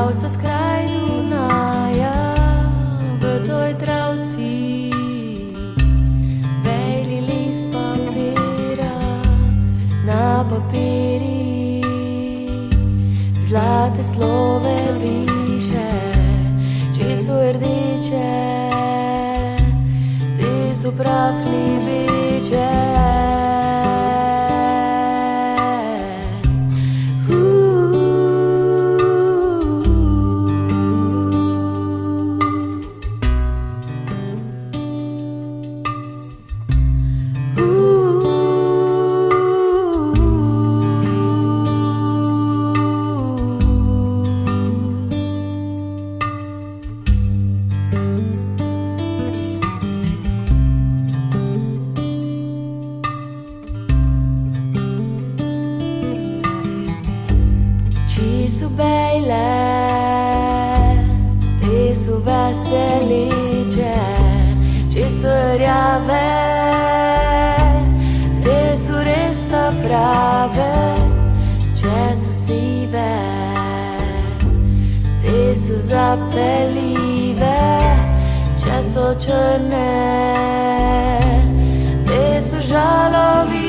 travca s kraj Dunaja, v toj travci bejli list papira, na papiri zlate slove piše, če so rdeče, ti so pravni biče. Či su bejle, ti su veseliče, či su rjave, ti su res ta prave, če su sive, ti su zapeljive, če so črne, ti su žalovi.